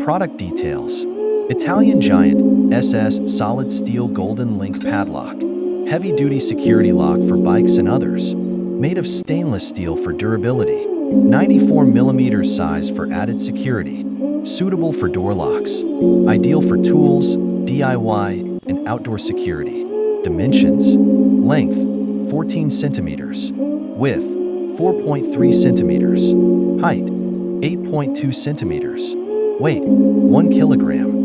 Product details. Italian Giant SS Solid Steel Golden Link Padlock. Heavy-duty security lock for bikes and others. Made of stainless steel for durability. 94mm size for added security. Suitable for door locks. Ideal for tools, DIY, and outdoor security. Dimensions. Length, 14 centimeters. Width, 4.3 centimeters. Height, 8.2 centimeters. Weight, 1 kilogram.